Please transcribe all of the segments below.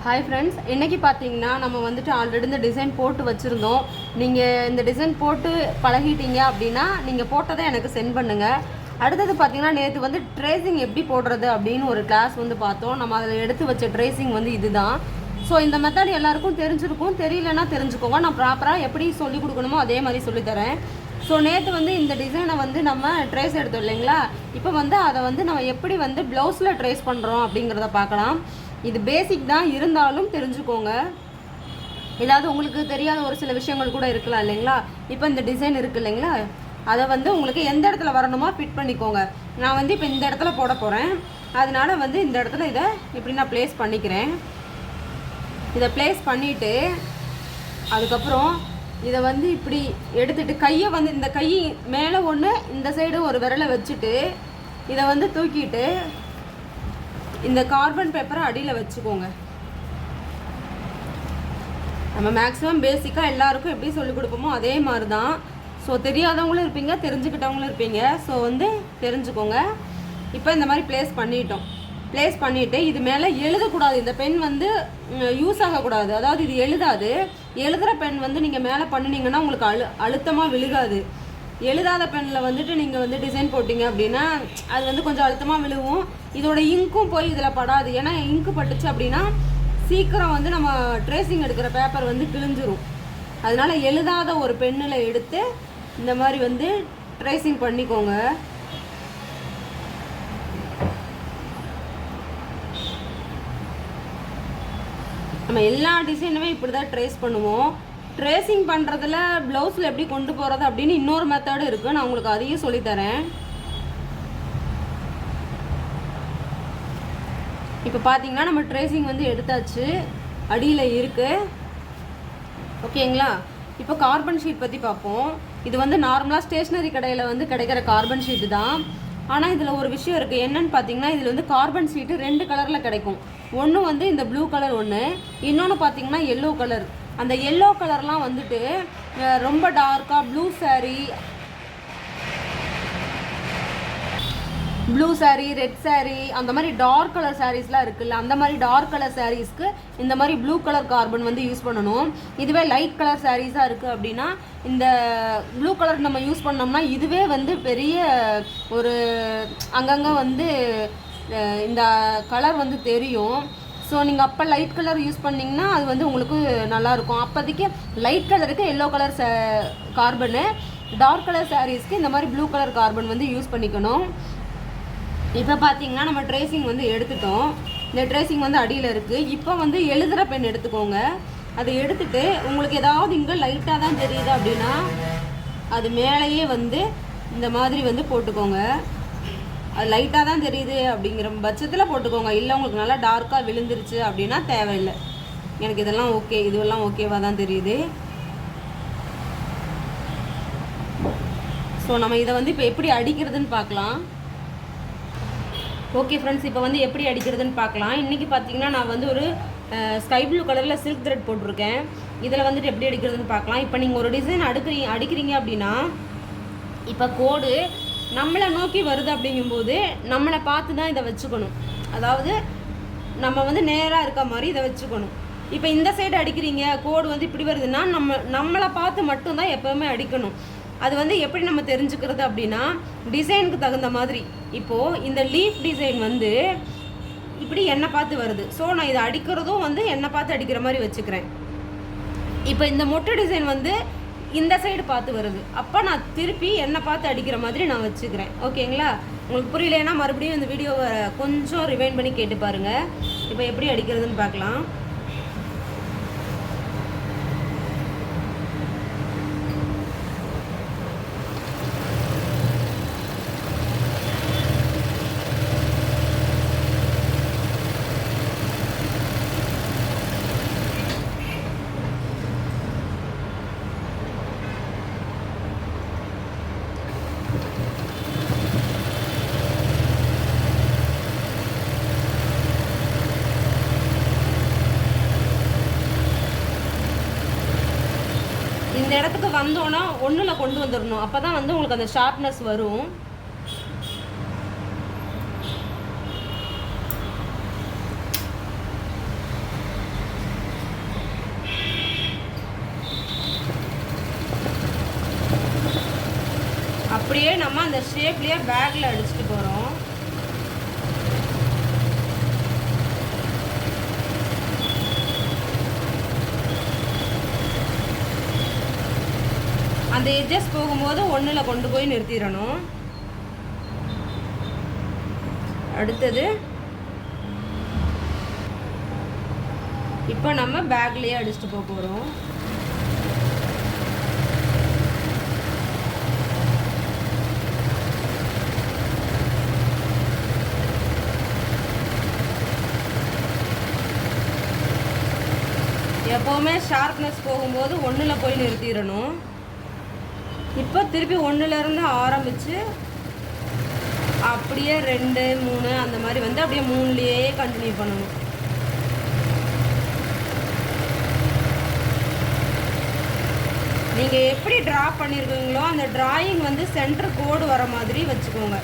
Hi friends, இன்றைக்கி பார்த்தீங்கன்னா நம்ம வந்துட்டு ஆல்ரெடி இந்த டிசைன் போட்டு வச்சுருந்தோம். நீங்கள் இந்த டிசைன் போட்டு பழகிட்டீங்க அப்படின்னா நீங்கள் போட்டதை எனக்கு சென்ட் பண்ணுங்கள். அடுத்தது பார்த்தீங்கன்னா நேற்று வந்து ட்ரேசிங் எப்படி போடுறது அப்படின்னு ஒரு கிளாஸ் வந்து பார்த்தோம். நம்ம அதில் எடுத்து வச்ச ட்ரேசிங் வந்து இதுதான். ஸோ இந்த மெத்தட் எல்லாருக்கும் தெரிஞ்சிருக்கும், தெரியலன்னா தெரிஞ்சுக்கோங்க. நான் ப்ராப்பராக எப்படி சொல்லிக் கொடுக்கணுமோ அதே மாதிரி சொல்லித்தரேன். ஸோ நேற்று வந்து இந்த டிசைனை வந்து நம்ம ட்ரேஸ் எடுத்தோம் இல்லைங்களா, இப்போ வந்து அதை வந்து நம்ம எப்படி வந்து ப்ளவுஸில் ட்ரேஸ் பண்ணுறோம் அப்படிங்கிறத பார்க்கலாம். இது பேசிக் தான், இருந்தாலும் தெரிஞ்சுக்கோங்க. ஏதாவது உங்களுக்கு தெரியாத ஒரு சில விஷயங்கள் கூட இருக்கலாம் இல்லைங்களா. இப்போ இந்த டிசைன் இருக்குது இல்லைங்களா, அதை வந்து உங்களுக்கு எந்த இடத்துல வரணுமோ ஃபிட் பண்ணிக்கோங்க. நான் வந்து இப்போ இந்த இடத்துல போட போகிறேன், அதனால வந்து இந்த இடத்துல இதை இப்படி நான் ப்ளேஸ் பண்ணிக்கிறேன். இதை ப்ளேஸ் பண்ணிவிட்டு அதுக்கப்புறம் இதை வந்து இப்படி எடுத்துகிட்டு கையை வந்து இந்த கை மேலே ஒன்று இந்த சைடு ஒரு விரலை வச்சுட்டு இதை வந்து தூக்கிட்டு இந்த கார்பன் பேப்பரை அடியில் வச்சுக்கோங்க. நம்ம மேக்ஸிமம் பேசிக்காக எல்லாருக்கும் எப்படி சொல்லிக் கொடுப்போமோ அதே மாதிரி தான். ஸோ தெரியாதவங்களும் இருப்பீங்க, தெரிஞ்சுக்கிட்டவங்களும் இருப்பீங்க. ஸோ வந்து தெரிஞ்சுக்கோங்க. இப்போ இந்த மாதிரி ப்ளேஸ் பண்ணிவிட்டு இது மேலே எழுதக்கூடாது. இந்த பென் வந்து யூஸ் ஆகக்கூடாது. அதாவது இது எழுதாது. எழுதுகிற பென் வந்து நீங்கள் மேலே பண்ணினீங்கன்னா உங்களுக்கு அழுத்தமாக விழுகாது. எழுதாத பெனில் வந்துட்டு நீங்கள் வந்து டிசைன் போட்டிங்க அப்படின்னா அது வந்து கொஞ்சம் அழுத்தமாக விழுவும். இதோட இங்க்கும் போய் இதில் படாது. ஏன்னா இங்கு பட்டுச்சு அப்படின்னா சீக்கிரம் வந்து நம்ம ட்ரேசிங் எடுக்கிற பேப்பர் வந்து கிழிஞ்சிரும். அதனால் எழுதாத ஒரு பென்னில் எடுத்து இந்த மாதிரி வந்து ட்ரேசிங் பண்ணிக்கோங்க. நம்ம எல்லா டிசைனுமே இப்படி தான் ட்ரேஸ் பண்ணுவோம். ட்ரேசிங் பண்ணுறதுல ப்ளவுஸில் எப்படி கொண்டு போகிறது அப்படின்னு இன்னொரு மெத்தடு இருக்குது. நான் உங்களுக்கு அதையும் சொல்லித்தரேன். இப்போ பார்த்தீங்கன்னா நம்ம ட்ரேசிங் வந்து எடுத்தாச்சு, அடியில் இருக்குது. ஓகேங்களா. இப்போ கார்பன் ஷீட் பற்றி பார்ப்போம். இது வந்து நார்மலாக ஸ்டேஷ்னரி கடையில் வந்து கிடைக்கிற கார்பன் ஷீட்டு தான். ஆனால் இதில் ஒரு விஷயம் இருக்குது. என்னன்னு பார்த்தீங்கன்னா இதில் வந்து கார்பன் ஷீட்டு 2 கலரில் கிடைக்கும். ஒன்று வந்து இந்த ப்ளூ கலர், ஒன்று இன்னொன்று பார்த்தீங்கன்னா எல்லோ கலர். அந்த எல்லோ கலர்லாம் வந்துட்டு ரொம்ப டார்க்காக ப்ளூ சாரீ, ரெட் சாரீ, அந்த மாதிரி டார்க் கலர் சாரீஸ்லாம் இருக்குல்ல, அந்த மாதிரி டார்க் கலர் சாரீஸ்க்கு இந்த மாதிரி ப்ளூ கலர் கார்பன் வந்து யூஸ் பண்ணணும். இதுவே லைட் கலர் சாரீஸாக இருக்குது அப்படின்னா இந்த ப்ளூ கலர் நம்ம யூஸ் பண்ணோம்னா இதுவே வந்து பெரிய ஒரு அங்கங்கே வந்து இந்த கலர் வந்து தெரியும். ஸோ நீங்கள் அப்போ லைட் கலர் யூஸ் பண்ணிங்கன்னா அது வந்து உங்களுக்கு நல்லாயிருக்கும். அப்போதைக்கு லைட் கலருக்கு yellow colour carbon, dark colour சாரீஸ்க்கு இந்த மாதிரி ப்ளூ கலர் கார்பன் வந்து யூஸ் பண்ணிக்கணும். இப்போ பார்த்தீங்கன்னா நம்ம ட்ரேசிங் வந்து எடுத்துட்டோம். இந்த ட்ரேசிங் வந்து அடியில் இருக்குது. இப்போ வந்து எழுதுகிற பென் எடுத்துக்கோங்க. அதை எடுத்துகிட்டு உங்களுக்கு ஏதாவது இங்கே லைட்டாக தான் தெரியுது அப்படின்னா அது மேலேயே வந்து இந்த மாதிரி வந்து போட்டுக்கோங்க. அது லைட்டாக தான் தெரியுது அப்படிங்கிற பட்சத்தில் போட்டுக்கோங்க. இல்லை உங்களுக்கு நல்லா டார்க்காக விழுந்துருச்சு அப்படின்னா தேவையில்லை. எனக்கு இதெல்லாம் ஓகே, இதுவெல்லாம் ஓகேவாக தான் தெரியுது. ஸோ நம்ம இதை வந்து இப்போ எப்படி அடிக்கிறதுன்னு பார்க்கலாம். ஓகே ஃப்ரெண்ட்ஸ், இப்போ வந்து எப்படி அடிக்கிறதுன்னு பார்க்கலாம். இன்றைக்கி பார்த்தீங்கன்னா நான் வந்து ஒரு ஸ்கை ப்ளூ கலரில் சில்க் த்ரெட் போட்டிருக்கேன். இதில் வந்துட்டு எப்படி அடிக்கிறதுன்னு பார்க்கலாம். இப்போ நீங்கள் ஒரு டிசைன் அடிக்கிறீங்க அப்படின்னா இப்போ கோடு நம்மளை நோக்கி வருது அப்படிங்கும்போது நம்மளை பார்த்து தான் இதை வச்சுக்கணும். அதாவது நம்ம வந்து நேராக இருக்க மாதிரி இதை வச்சுக்கணும். இப்போ இந்த சைடு அடிக்கிறீங்க, கோடு வந்து இப்படி வருதுன்னா நம்மளை பார்த்து மட்டும்தான் எப்போவுமே அடிக்கணும். அது வந்து எப்படி நம்ம தெரிஞ்சுக்கிறது அப்படின்னா டிசைனுக்கு தகுந்த மாதிரி. இப்போது இந்த லீஃப் டிசைன் வந்து இப்படி என்னை பார்த்து வருது. ஸோ நான் இதை அடிக்கிறதும் வந்து என்னை பார்த்து அடிக்கிற மாதிரி வச்சுக்கிறேன். இப்போ இந்த மொட்டை டிசைன் வந்து இந்த சைடு பார்த்து வருது. அப்போ நான் திருப்பி என்னை பார்த்து அடிக்கிற மாதிரி நான் வச்சுக்கிறேன். ஓகேங்களா. உங்களுக்கு புரியலைன்னா மறுபடியும் இந்த வீடியோவை கொஞ்சம் ரிவைண்ட் பண்ணி கேட்டு பாருங்கள். இப்போ எப்படி அடிக்கிறதுன்னு பார்க்கலாம். இந்த இடத்துக்கு வந்தோன்னா ஒன்றில் கொண்டு வந்துடணும். அப்போ தான் வந்து உங்களுக்கு அந்த ஷார்ப்னஸ் வரும். இப்படியே நம்ம அந்த ஷேப்லேயே பேக்கில் அடிச்சுட்டு போகிறோம். அந்த எட்ஜஸ் போகும்போது ஒன்றில் கொண்டு போய் நிறுத்திடணும். அடுத்தது இப்போ நம்ம பேக்லேயே அடிச்சுட்டு போக போகிறோம். எப்போவுமே ஷார்ப்னஸ் போகும்போது ஒன்றில் போய் நிறுத்திடணும். இப்போ திருப்பி ஒன்றுலேருந்து ஆரம்பித்து அப்படியே 2, 3 அந்த மாதிரி வந்து அப்படியே 3லேயே கண்டினியூ பண்ணணும். நீங்கள் எப்படி ட்ரா பண்ணியிருக்கீங்களோ அந்த ட்ராயிங் வந்து சென்டர் கோடு வர மாதிரி வச்சுக்கோங்க.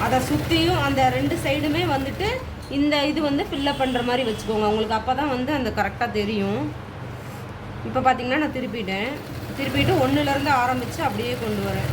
அதை சுற்றியும் அந்த 2 சைடுமே வந்துட்டு இந்த இது வந்து ஃபில்லப் பண்ணுற மாதிரி வச்சுக்கோங்க. உங்களுக்கு அப்போ தான் வந்து அந்த கரெக்டாக தெரியும். இப்போ பார்த்தீங்கன்னா நான் திருப்பிட்டு 1லேருந்து ஆரம்பித்து அப்படியே கொண்டு வரேன்.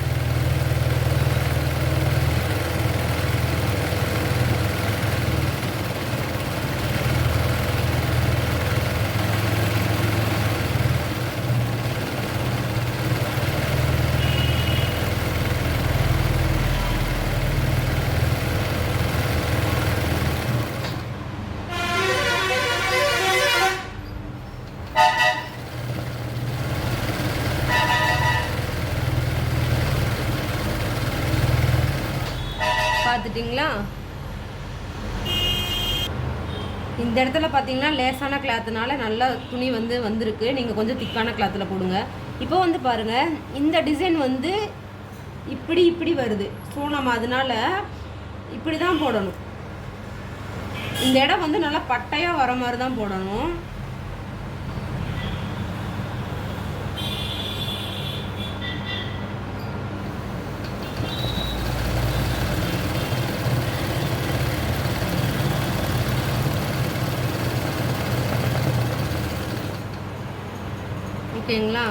பார்த்துட்டிங்களா? இந்த இடத்துல பார்த்தீங்கன்னா லேசான கிளாத்துனால நல்லா துணி வந்திருக்கு. நீங்கள் கொஞ்சம் திக்கான கிளாத்தில் போடுங்க. இப்போ வந்து பாருங்கள், இந்த டிசைன் வந்து இப்படி வருது. ஸோ நம்ம அதனால இப்படி தான் போடணும். இந்த இடம் வந்து நல்லா பட்டையாக வர மாதிரி தான் போடணும். ஓகேங்களா?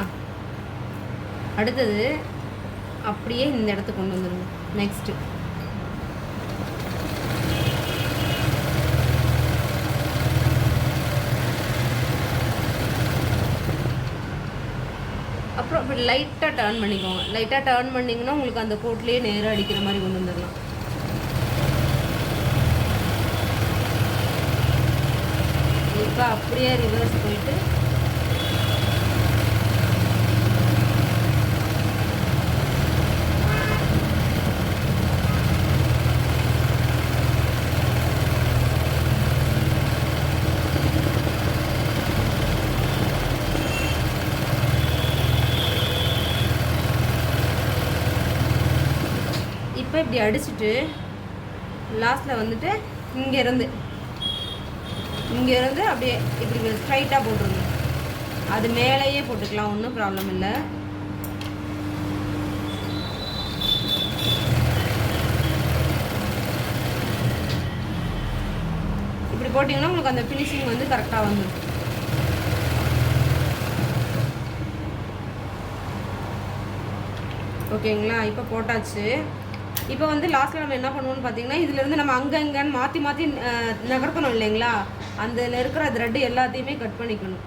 அடுத்தது அப்படியே இந்த இடத்துக்கு கொண்டு வந்துடுங்க. நெக்ஸ்ட்டு அப்புறம் அப்படி லைட்டாக டர்ன் பண்ணிக்கோங்க. லைட்டாக டர்ன் பண்ணிங்கன்னா உங்களுக்கு அந்த கோட்லேயே நேராக அடிக்கிற மாதிரி கொண்டு வந்துடலாம். இப்போ அப்படியே ரிவர்ஸ் போயிட்டு இப்போ இப்படி அடிச்சுட்டு லாஸ்ட்டில் வந்துட்டு இங்கேருந்து அப்படியே இப்படி ஸ்ட்ரைட்டாக போட்டுருங்க. அது மேலேயே போட்டுக்கலாம், ஒன்றும் ப்ராப்ளம் இல்லை. இப்படி போட்டிங்கன்னா உங்களுக்கு அந்த ஃபினிஷிங் வந்து கரெக்டாக வந்துடும். ஓகேங்களா? இப்போ போட்டாச்சு. இப்போ வந்து லாஸ்ட்டில் நம்ம என்ன பண்ணுவோம்னு பார்த்தீங்கன்னா, இதிலேருந்து நம்ம அங்கன்னு மாற்றி நகர்த்தணும் இல்லைங்களா? அதில் இருக்கிற த்ரெட்டு எல்லாத்தையுமே கட் பண்ணிக்கணும்.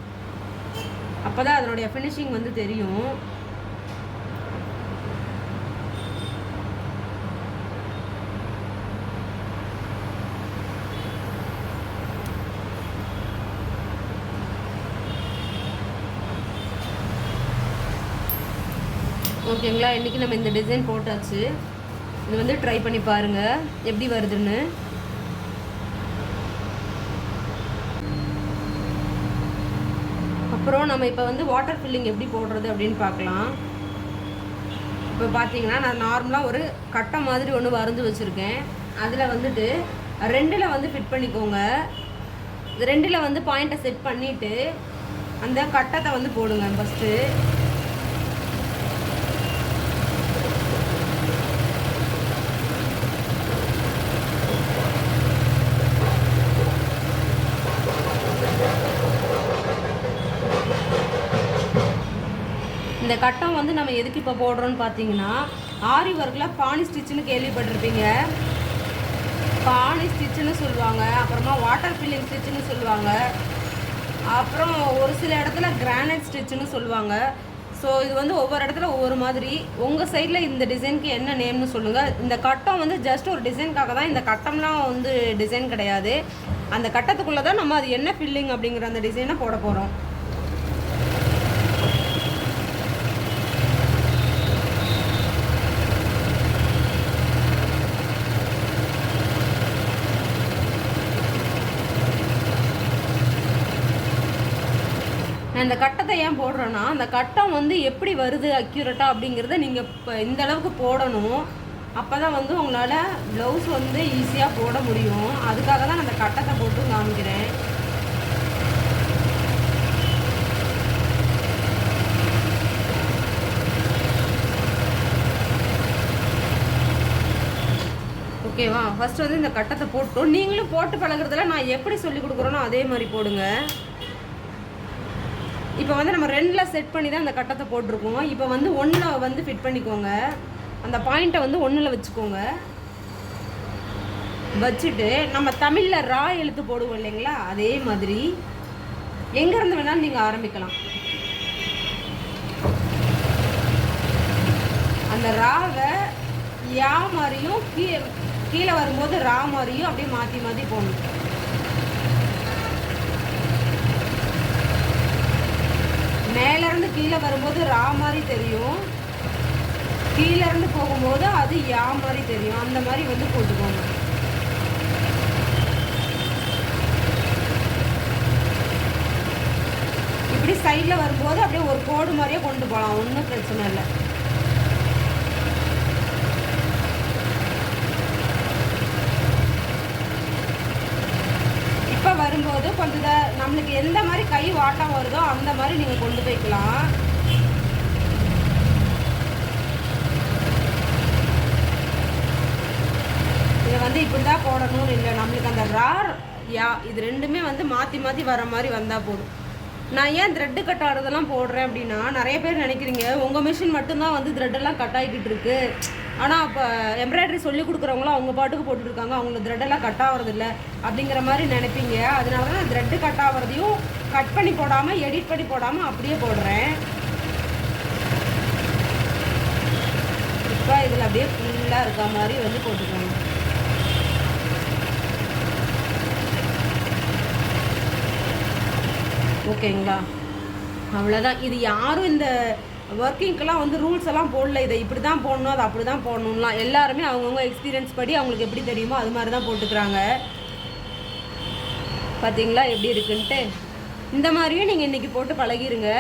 அப்போ தான் அதனுடைய ஃபினிஷிங் வந்து தெரியும். ஓகேங்களா? இன்றைக்கி நம்ம இந்த டிசைன் போட்டாச்சு. இது வந்து ட்ரை பண்ணி பாருங்கள் எப்படி வருதுன்னு. அப்புறம் நம்ம இப்போ வந்து வாட்டர் ஃபில்லிங் எப்படி போடுறது அப்படின்னு பார்க்கலாம். இப்போ பார்த்தீங்கன்னா நான் நார்மலாக ஒரு கட்டை மாதிரி ஒன்று வரைஞ்சி வச்சுருக்கேன். அதில் வந்துட்டு 2ல் வந்து ஃபிட் பண்ணிக்கோங்க. 2ல் வந்து பாயிண்ட்டை செட் பண்ணிவிட்டு அந்த கட்டத்தை வந்து போடுங்க ஃபஸ்ட்டு. இந்த கட்டம் வந்து நம்ம எதுக்கு இப்போ போடுறோன்னு பார்த்தீங்கன்னா, ஆரி ஒர்க்கில் பானி ஸ்டிச்சுன்னு கேள்விப்பட்டிருப்பீங்க. பானி ஸ்டிச்சுன்னு சொல்லுவாங்க, அப்புறமா வாட்டர் ஃபில்லிங் ஸ்டிச்சுன்னு சொல்லுவாங்க, அப்புறம் ஒரு சில இடத்துல கிரானைட் ஸ்டிச்சுன்னு சொல்லுவாங்க. ஸோ இது வந்து ஒவ்வொரு இடத்துல ஒவ்வொரு மாதிரி. உங்கள் சைடில் இந்த டிசைனுக்கு என்ன நேம்னு சொல்லுங்கள். இந்த கட்டம் வந்து ஜஸ்ட் ஒரு டிசைனுக்காக தான். இந்த கட்டம்லாம் வந்து டிசைன் கிடையாது. அந்த கட்டத்துக்குள்ளே தான் நம்ம அது என்ன ஃபில்லிங் அப்படிங்கிற அந்த டிசைனை போட போகிறோம். நான் இந்த கட்டத்தை ஏன் போடுறேன்னா, அந்த கட்டம் வந்து எப்படி வருது அக்யூரேட்டாக அப்படிங்கிறத நீங்கள் இப்போ இந்த அளவுக்கு போடணும். அப்போ தான் வந்து உங்களால் ப்ளவுஸ் வந்து ஈஸியாக போட முடியும். அதுக்காக தான் நான் அந்த கட்டத்தை போட்டு காமிக்கிறேன். ஓகேவா? ஃபஸ்ட்டு வந்து இந்த கட்டத்தை போட்டோம். நீங்களும் போட்டு பழகுறதுல நான் எப்படி சொல்லி கொடுக்குறேனோ அதே மாதிரி போடுங்க. இப்போ வந்து நம்ம 2ல் செட் பண்ணி தான் அந்த கட்டத்தை போட்டிருக்கோம். இப்போ வந்து 1ல் வந்து ஃபிட் பண்ணிக்கோங்க. அந்த பாயிண்ட்டை வந்து 1ல் வச்சுக்கோங்க. வச்சுட்டு நம்ம தமிழில் ரா எழுத்து போடுவோம் இல்லைங்களா, அதே மாதிரி எங்கேருந்து வேணாலும் நீங்கள் ஆரம்பிக்கலாம். அந்த ராவை யா மாதிரியும் கீழே வரும்போது ரா மாதிரியும் அப்படியே மாற்றி மாற்றி போடணும். மேலேருந்து கீழே வரும்போது ரா மாதிரி தெரியும், கீழேருந்து போகும்போது அது யா மாதிரி தெரியும். அந்த மாதிரி வந்து போட்டுக்கோங்க. இப்படி சைடில் வரும்போது அப்படியே ஒரு கோடு மாதிரியே கொண்டு போகலாம், ஒன்றும் பிரச்சனை இல்லை. இப்போ வரும்போது கொஞ்சம் நம்மளுக்கு எந்த மாதிரி கை வாட்டம் வருதோ அந்த மாதிரி நீங்கள் கொண்டு போய்க்கலாம். இதை வந்து இப்படி தான் போடணும்னு இல்லை. நம்மளுக்கு அந்த ரார் யா இது ரெண்டுமே வந்து மாற்றி மாற்றி வர மாதிரி வந்தால் போதும். நான் ஏன் த்ரெட்டு கட் ஆகிறதெல்லாம் போடுறேன் அப்படின்னா, நிறைய பேர் நினைக்கிறீங்க உங்கள் மிஷின் மட்டும்தான் வந்து த்ரெட்டெல்லாம் கட் ஆகிக்கிட்டு இருக்கு. ஆனால் இப்போ எம்ப்ராய்டரி சொல்லி கொடுக்குறவங்களும் அவங்க பாட்டுக்கு போட்டுருக்காங்க, அவங்களுக்கு த்ரெட்டெல்லாம் கட் ஆகிறதில்ல அப்படிங்கிற மாதிரி நினைப்பீங்க. அதனால தான் த்ரெட்டு கட் ஆகிறதையும் கட் பண்ணி போடாமல் எடிட் பண்ணி போடாமல் அப்படியே போடுறேன். இப்போ இதில் அப்படியே ஃபுல்லாக இருக்க மாதிரி வந்து போட்டுக்கோங்க. ஓகேங்களா? அவ்வளோதான். இது யாரும் இந்த ஒர்க்கிங்க்கெல்லாம் வந்து ரூல்ஸ் எல்லாம் போடல. இதை இப்படி தான் போடணும், அதை அப்படி தான் போடணும்லாம். எல்லாருமே அவங்கவுங்க எக்ஸ்பீரியன்ஸ் படி அவங்களுக்கு எப்படி தெரியுமோ அது மாதிரி தான் போட்டுக்கிறாங்க. பார்த்தீங்களா எப்படி இருக்குன்ட்டு? இந்த மாதிரியும் நீங்கள் இன்றைக்கி போட்டு பழகிருங்க.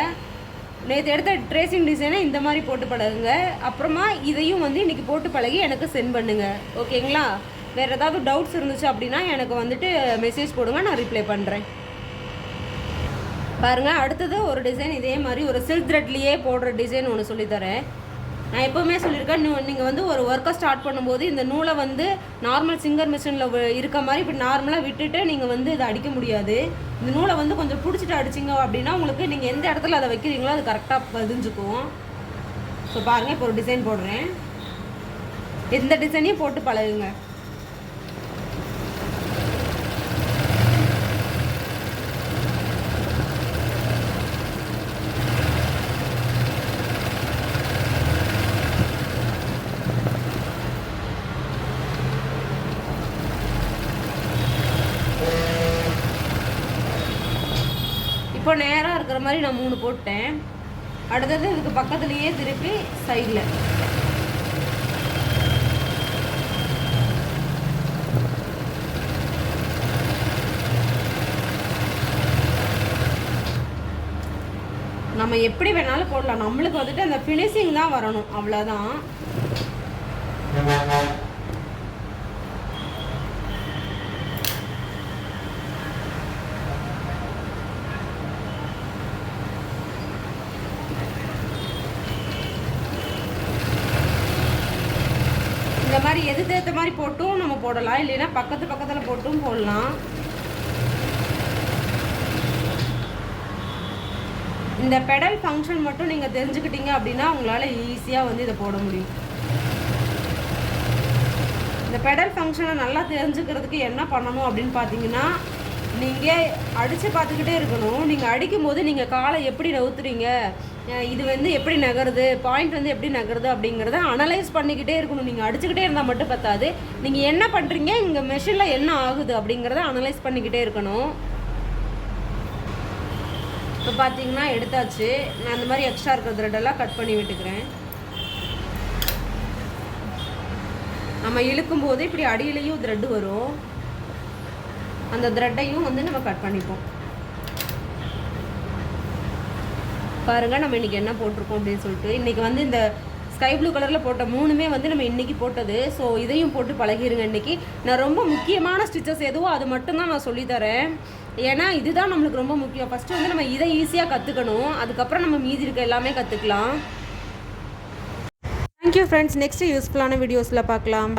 நேற்று எடுத்த ட்ரேசிங் டிசைனை இந்த மாதிரி போட்டு பழகுங்க. அப்புறமா இதையும் வந்து இன்றைக்கி போட்டு பழகி எனக்கு சென்ட் பண்ணுங்கள். ஓகேங்களா? வேறு ஏதாவது டவுட்ஸ் இருந்துச்சு அப்படின்னா எனக்கு வந்துட்டு மெசேஜ் போடுங்க, நான் ரிப்ளை பண்ணுறேன். பாருங்கள், அடுத்தது ஒரு டிசைன் இதே மாதிரி ஒரு சில்க் த்ரெட்லேயே போடுற டிசைன் ஒன்று சொல்லித்தரேன். நான் எப்போவுமே சொல்லியிருக்கேன், நீங்கள் வந்து ஒரு ஒர்க்கை ஸ்டார்ட் பண்ணும்போது இந்த நூலை வந்து நார்மல் சிங்கர் மிஷினில் இருக்க மாதிரி இப்படி நார்மலாக விட்டுட்டு நீங்கள் வந்து இதை அடிக்க முடியாது. இந்த நூலை வந்து கொஞ்சம் பிடிச்சிட்டு அடிச்சிங்க அப்படின்னா உங்களுக்கு நீங்கள் எந்த இடத்துல அதை வைக்கிறீங்களோ அது கரெக்டாக பதிஞ்சுக்கும். ஸோ பாருங்கள், இப்போ ஒரு டிசைன் போடுறேன். எந்த டிசைனையும் போட்டு பழகுங்க. இப்போ நேராக இருக்கிற மாதிரி நான் 3 போட்டேன். அடுத்தது இதுக்கு பக்கத்துலேயே திருப்பி சைடில் நம்ம எப்படி வேணாலும் போடலாம். நம்மளுக்கு வந்துட்டு அந்த ஃபினிஷிங் தான் வரணும், அவ்வளோதான். இந்த மாதிரி எதுக்கு மாதிரி போட்டும் நம்ம போடலாம், இல்லைன்னா பக்கத்தில் போட்டும் போடலாம். இந்த பெடல் ஃபங்க்ஷன் மட்டும் நீங்கள் தெரிஞ்சுக்கிட்டீங்க அப்படின்னா உங்களால் ஈஸியாக வந்து இதை போட முடியும். இந்த பெடல் ஃபங்க்ஷனை நல்லா தெரிஞ்சுக்கிறதுக்கு என்ன பண்ணணும் அப்படின்னு பார்த்தீங்கன்னா, நீங்கள் அடித்து பார்த்துக்கிட்டே இருக்கணும். நீங்கள் அடிக்கும்போது நீங்கள் காலை எப்படி நவுத்துறீங்க, இது வந்து எப்படி நகருது, பாயிண்ட் வந்து எப்படி நகருது அப்படிங்கிறத அனலைஸ் பண்ணிக்கிட்டே இருக்கணும். நீங்கள் அடிச்சுக்கிட்டே இருந்தால் மட்டும் பத்தாது, நீங்கள் என்ன பண்ணுறீங்க, இங்கே மெஷினில் என்ன ஆகுது அப்படிங்கிறத அனலைஸ் பண்ணிக்கிட்டே இருக்கணும். இப்போ பார்த்தீங்கன்னா எடுத்தாச்சு. நான் அந்த மாதிரி எக்ஸ்ட்ரா இருக்கிற த்ரெட்டெல்லாம் கட் பண்ணி விட்டுக்கிறேன். நம்ம இழுக்கும்போது இப்படி அடியிலையும் த்ரெட்டு வரும், அந்த த்ரெட்டையும் வந்து நம்ம கட் பண்ணிப்போம். பாருங்கள் நம்ம இன்றைக்கி என்ன போட்டிருக்கோம் அப்படின்னு சொல்லிட்டு. இன்றைக்கி வந்து இந்த ஸ்கை ப்ளூ கலரில் போட்ட 3மே வந்து நம்ம இன்றைக்கி போட்டது. ஸோ இதையும் போட்டு பழகிருங்க. இன்றைக்கி நான் ரொம்ப முக்கியமான ஸ்டிச்சஸ் எதுவோ அது மட்டும்தான் நான் சொல்லித்தரேன். ஏன்னா இதுதான் நம்மளுக்கு ரொம்ப முக்கியம். ஃபஸ்ட்டு வந்து நம்ம இதை ஈஸியாக கற்றுக்கணும், அதுக்கப்புறம் நம்ம மீதி இருக்க எல்லாமே கற்றுக்கலாம். Thank you friends. நெக்ஸ்ட்டு யூஸ்ஃபுல்லான வீடியோஸில் பார்க்கலாம்.